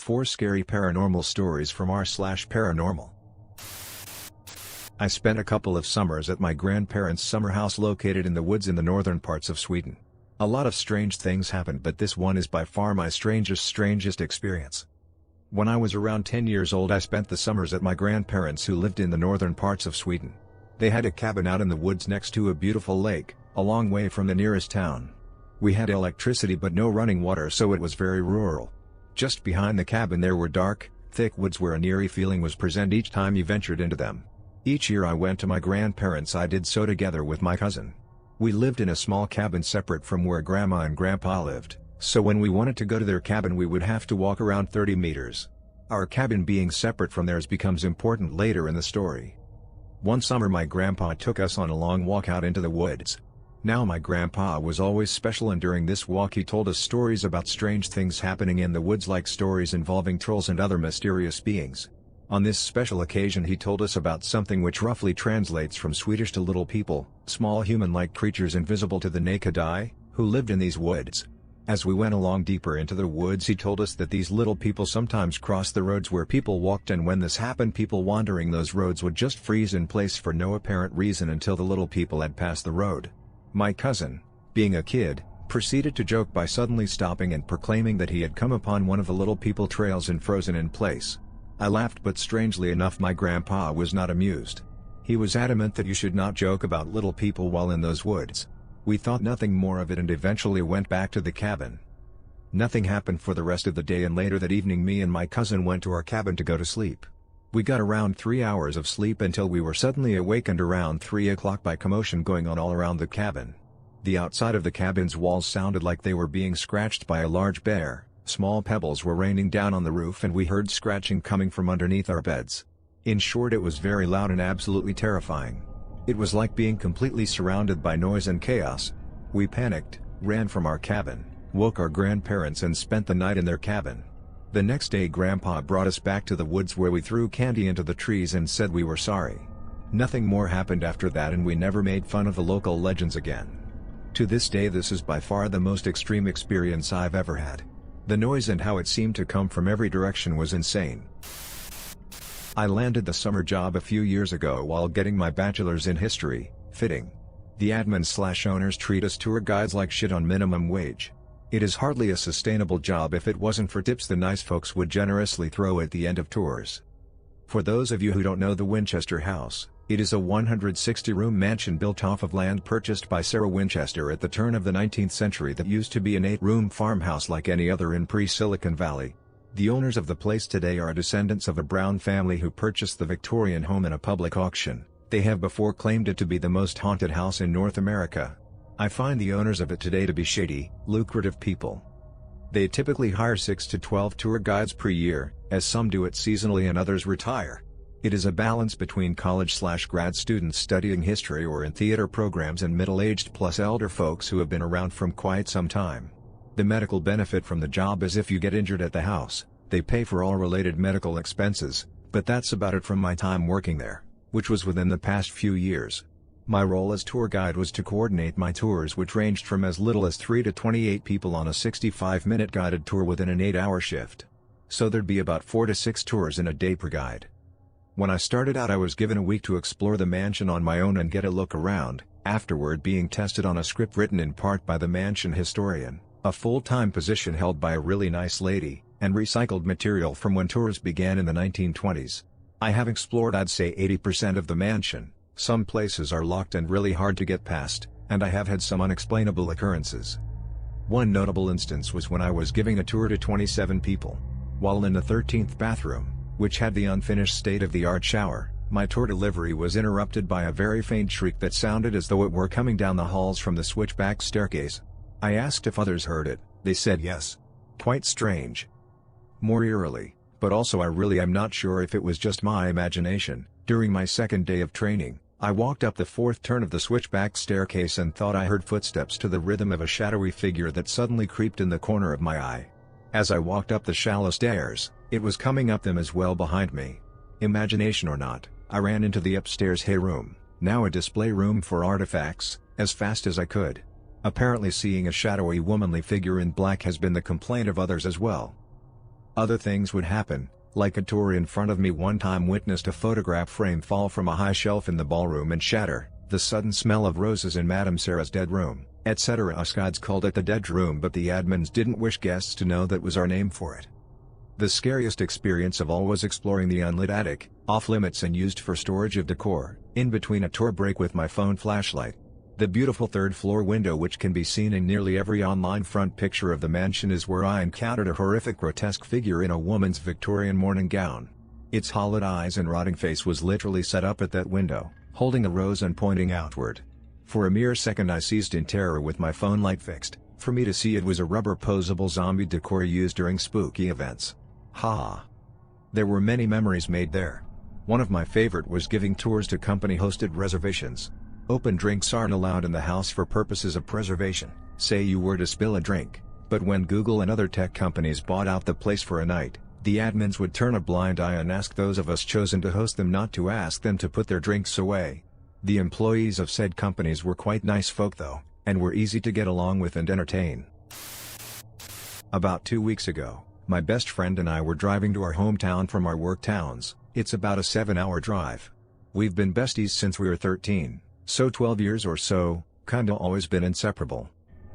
4 scary paranormal stories from r/paranormal. I spent a couple of summers at my grandparents' summer house located in the woods in the northern parts of Sweden. A lot of strange things happened, but this one is by far my strangest experience. When I was around 10 years old, I spent the summers at my grandparents who lived in the northern parts of Sweden. They had a cabin out in the woods next to a beautiful lake, a long way from the nearest town. We had electricity but no running water, so it was very rural. Just behind the cabin there were dark, thick woods where an eerie feeling was present each time you ventured into them. Each year I went to my grandparents', I did so together with my cousin. We lived in a small cabin separate from where Grandma and Grandpa lived, so when we wanted to go to their cabin we would have to walk around 30 meters. Our cabin being separate from theirs becomes important later in the story. One summer my grandpa took us on a long walk out into the woods. Now my grandpa was always special, and during this walk he told us stories about strange things happening in the woods, like stories involving trolls and other mysterious beings. On this special occasion he told us about something which roughly translates from Swedish to little people, small human-like creatures invisible to the naked eye, who lived in these woods. As we went along deeper into the woods he told us that these little people sometimes crossed the roads where people walked, and when this happened people wandering those roads would just freeze in place for no apparent reason until the little people had passed the road. My cousin, being a kid, proceeded to joke by suddenly stopping and proclaiming that he had come upon one of the little people trails and frozen in place. I laughed, but strangely enough my grandpa was not amused. He was adamant that you should not joke about little people while in those woods. We thought nothing more of it and eventually went back to the cabin. Nothing happened for the rest of the day, and later that evening me and my cousin went to our cabin to go to sleep. We got around 3 hours of sleep until we were suddenly awakened around 3 o'clock by commotion going on all around the cabin. The outside of the cabin's walls sounded like they were being scratched by a large bear, small pebbles were raining down on the roof, and we heard scratching coming from underneath our beds. In short, it was very loud and absolutely terrifying. It was like being completely surrounded by noise and chaos. We panicked, ran from our cabin, woke our grandparents and spent the night in their cabin. The next day Grandpa brought us back to the woods where we threw candy into the trees and said we were sorry. Nothing more happened after that, and we never made fun of the local legends again. To this day this is by far the most extreme experience I've ever had. The noise and how it seemed to come from every direction was insane. I landed the summer job a few years ago while getting my bachelor's in history. Fitting. The admin/owners treat us tour guides like shit on minimum wage. It is hardly a sustainable job if it wasn't for tips the nice folks would generously throw at the end of tours. For those of you who don't know the Winchester House, it is a 160-room mansion built off of land purchased by Sarah Winchester at the turn of the 19th century that used to be an 8-room farmhouse like any other in pre-Silicon Valley. The owners of the place today are descendants of a Brown family who purchased the Victorian home in a public auction. They have before claimed it to be the most haunted house in North America. I find the owners of it today to be shady, lucrative people. They typically hire 6 to 12 tour guides per year, as some do it seasonally and others retire. It is a balance between college/grad students studying history or in theater programs and middle-aged plus elder folks who have been around from quite some time. The medical benefit from the job is if you get injured at the house, they pay for all related medical expenses, but that's about it from my time working there, which was within the past few years. My role as tour guide was to coordinate my tours, which ranged from as little as 3 to 28 people on a 65-minute guided tour within an 8-hour shift. So there'd be about 4 to 6 tours in a day per guide. When I started out I was given a week to explore the mansion on my own and get a look around, afterward being tested on a script written in part by the mansion historian, a full-time position held by a really nice lady, and recycled material from when tours began in the 1920s. I have explored I'd say 80% of the mansion. Some places are locked and really hard to get past, and I have had some unexplainable occurrences. One notable instance was when I was giving a tour to 27 people. While in the 13th bathroom, which had the unfinished state-of-the-art shower, my tour delivery was interrupted by a very faint shriek that sounded as though it were coming down the halls from the switchback staircase. I asked if others heard it, they said yes. Quite strange. More eerily, but also I really am not sure if it was just my imagination, during my second day of training, I walked up the 4th turn of the switchback staircase and thought I heard footsteps to the rhythm of a shadowy figure that suddenly creeped in the corner of my eye. As I walked up the shallow stairs, it was coming up them as well behind me. Imagination or not, I ran into the upstairs hay room, now a display room for artifacts, as fast as I could. Apparently seeing a shadowy womanly figure in black has been the complaint of others as well. Other things would happen, like a tour in front of me one time witnessed a photograph frame fall from a high shelf in the ballroom and shatter, the sudden smell of roses in Madame Sarah's dead room, etc. Us guides called it the dead room, but the admins didn't wish guests to know that was our name for it. The scariest experience of all was exploring the unlit attic, off limits and used for storage of decor, in between a tour break with my phone flashlight. The beautiful third-floor window, which can be seen in nearly every online front picture of the mansion, is where I encountered a horrific grotesque figure in a woman's Victorian morning gown. Its hollowed eyes and rotting face was literally set up at that window, holding a rose and pointing outward. For a mere second I seized in terror with my phone light fixed. For me to see, it was a rubber posable zombie decor used during spooky events. Ha! There were many memories made there. One of my favorite was giving tours to company-hosted reservations. Open drinks aren't allowed in the house for purposes of preservation, say you were to spill a drink, but when Google and other tech companies bought out the place for a night, the admins would turn a blind eye and ask those of us chosen to host them not to ask them to put their drinks away. The employees of said companies were quite nice folk though, and were easy to get along with and entertain. About 2 weeks ago, my best friend and I were driving to our hometown from our work towns. It's about a 7-hour drive. We've been besties since we were 13, so 12 years or so, kinda always been inseparable.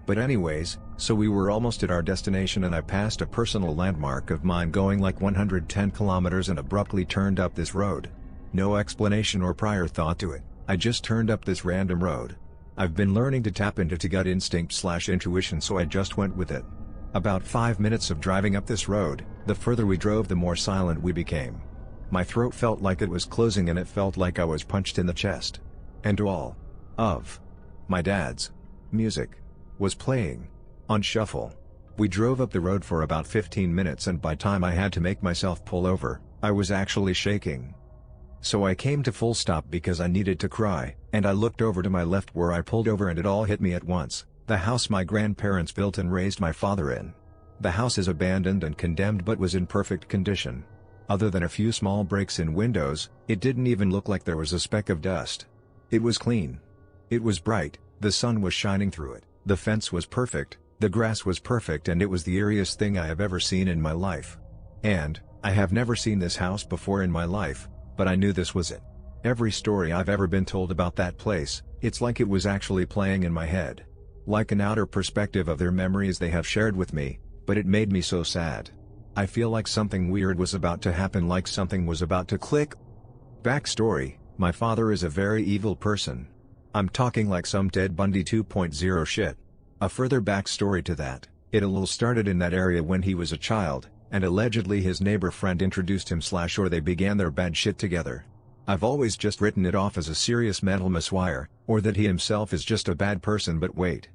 But anyways, so we were almost at our destination and I passed a personal landmark of mine going like 110 kilometers and abruptly turned up this road. No explanation or prior thought to it, I just turned up this random road. I've been learning to tap into gut instinct/intuition, so I just went with it. About 5 minutes of driving up this road, the further we drove the more silent we became. My throat felt like it was closing and it felt like I was punched in the chest. And all of my dad's music was playing on shuffle. We drove up the road for about 15 minutes and by time I had to make myself pull over, I was actually shaking. So I came to full stop because I needed to cry, and I looked over to my left where I pulled over and it all hit me at once. The house my grandparents built and raised my father in. The house is abandoned and condemned but was in perfect condition. Other than a few small breaks in windows, it didn't even look like there was a speck of dust. It was clean. It was bright, the sun was shining through it, the fence was perfect, the grass was perfect, and it was the eeriest thing I have ever seen in my life. And, I have never seen this house before in my life, but I knew this was it. Every story I've ever been told about that place, it's like it was actually playing in my head. Like an outer perspective of their memories they have shared with me, but it made me so sad. I feel like something weird was about to happen, like something was about to click. Backstory: my father is a very evil person. I'm talking like some Ted Bundy 2.0 shit. A further backstory to that, it all started in that area when he was a child, and allegedly his neighbor friend introduced him/or they began their bad shit together. I've always just written it off as a serious mental miswire, or that he himself is just a bad person, but wait.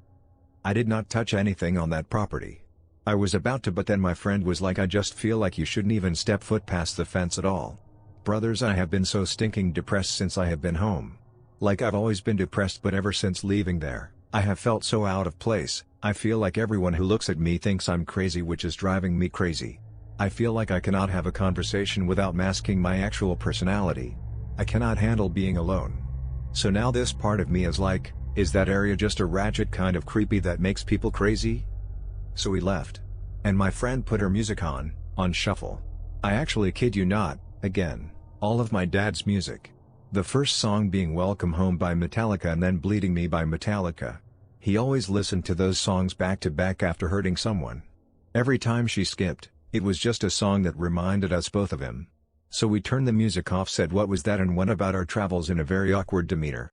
I did not touch anything on that property. I was about to, but then my friend was like, I just feel like you shouldn't even step foot past the fence at all. Brothers, I have been so stinking depressed since I have been home. Like I've always been depressed, but ever since leaving there, I have felt so out of place. I feel like everyone who looks at me thinks I'm crazy, which is driving me crazy. I feel like I cannot have a conversation without masking my actual personality. I cannot handle being alone. So now this part of me is like, is that area just a ratchet kind of creepy that makes people crazy? So we left. And my friend put her music on shuffle. I actually kid you not, again, all of my dad's music. The first song being Welcome Home by Metallica and then Bleeding Me by Metallica. He always listened to those songs back to back after hurting someone. Every time she skipped, it was just a song that reminded us both of him. So we turned the music off, said what was that, and went about our travels in a very awkward demeanor.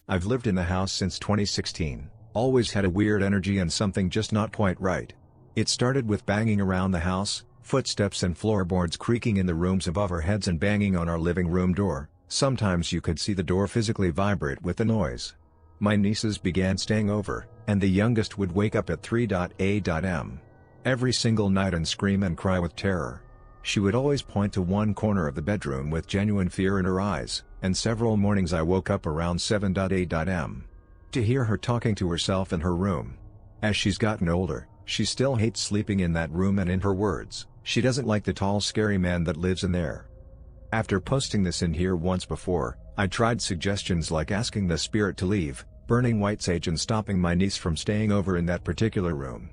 I've lived in the house since 2016, always had a weird energy and something just not quite right. It started with banging around the house, footsteps and floorboards creaking in the rooms above our heads and banging on our living room door. Sometimes you could see the door physically vibrate with the noise. My nieces began staying over, and the youngest would wake up at 3 a.m. every single night and scream and cry with terror. She would always point to one corner of the bedroom with genuine fear in her eyes, and several mornings I woke up around 7 a.m. to hear her talking to herself in her room. As she's gotten older, she still hates sleeping in that room, and in her words, she doesn't like the tall scary man that lives in there. After posting this in here once before, I tried suggestions like asking the spirit to leave, burning white sage and stopping my niece from staying over in that particular room.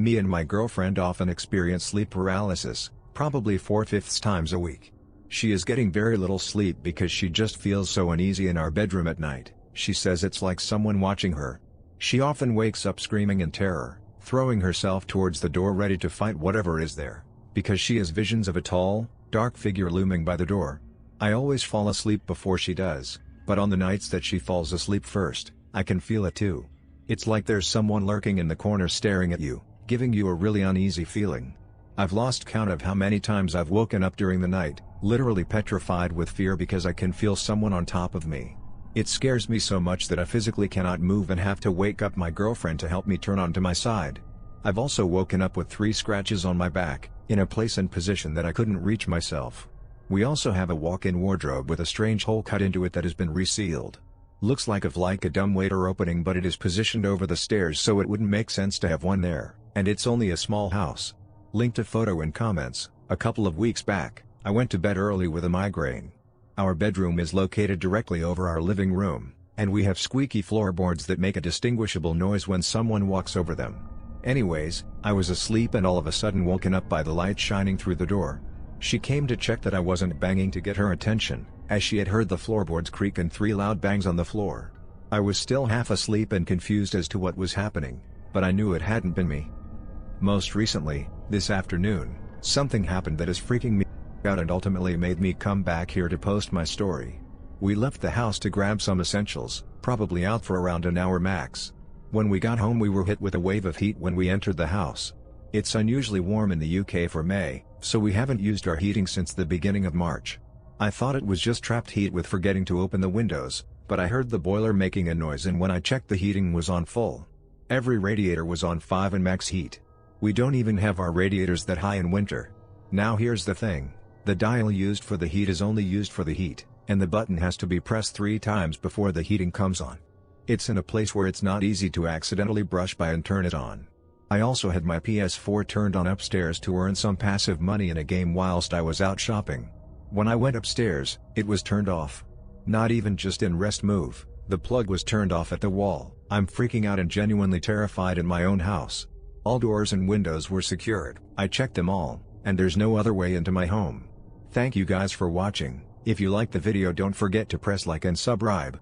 Me and my girlfriend often experience sleep paralysis, probably 4/5 times a week. She is getting very little sleep because she just feels so uneasy in our bedroom at night. She says it's like someone watching her. She often wakes up screaming in terror, throwing herself towards the door ready to fight whatever is there, because she has visions of a tall, dark figure looming by the door. I always fall asleep before she does, but on the nights that she falls asleep first, I can feel it too. It's like there's someone lurking in the corner staring at you, giving you a really uneasy feeling. I've lost count of how many times I've woken up during the night, literally petrified with fear because I can feel someone on top of me. It scares me so much that I physically cannot move and have to wake up my girlfriend to help me turn onto my side. I've also woken up with 3 scratches on my back, in a place and position that I couldn't reach myself. We also have a walk-in wardrobe with a strange hole cut into it that has been resealed. Looks like a dumbwaiter opening, but it is positioned over the stairs so it wouldn't make sense to have one there, and it's only a small house. Link to photo in comments. A couple of weeks back, I went to bed early with a migraine. Our bedroom is located directly over our living room, and we have squeaky floorboards that make a distinguishable noise when someone walks over them. Anyways, I was asleep and all of a sudden woken up by the light shining through the door. She came to check that I wasn't banging to get her attention, as she had heard the floorboards creak and 3 loud bangs on the floor. I was still half asleep and confused as to what was happening, but I knew it hadn't been me. Most recently, this afternoon, something happened that is freaking me out and ultimately made me come back here to post my story. We left the house to grab some essentials, probably out for around an hour max. When we got home we were hit with a wave of heat when we entered the house. It's unusually warm in the UK for May, so we haven't used our heating since the beginning of March. I thought it was just trapped heat with forgetting to open the windows, but I heard the boiler making a noise and when I checked the heating was on full. Every radiator was on 5 and max heat. We don't even have our radiators that high in winter. Now here's the thing. The dial used for the heat is only used for the heat, and the button has to be pressed 3 times before the heating comes on. It's in a place where it's not easy to accidentally brush by and turn it on. I also had my PS4 turned on upstairs to earn some passive money in a game whilst I was out shopping. When I went upstairs, it was turned off. Not even just in rest move, the plug was turned off at the wall. I'm freaking out and genuinely terrified in my own house. All doors and windows were secured. I checked them all, and there's no other way into my home. Thank you guys for watching. If you liked the video don't forget to press like and subscribe.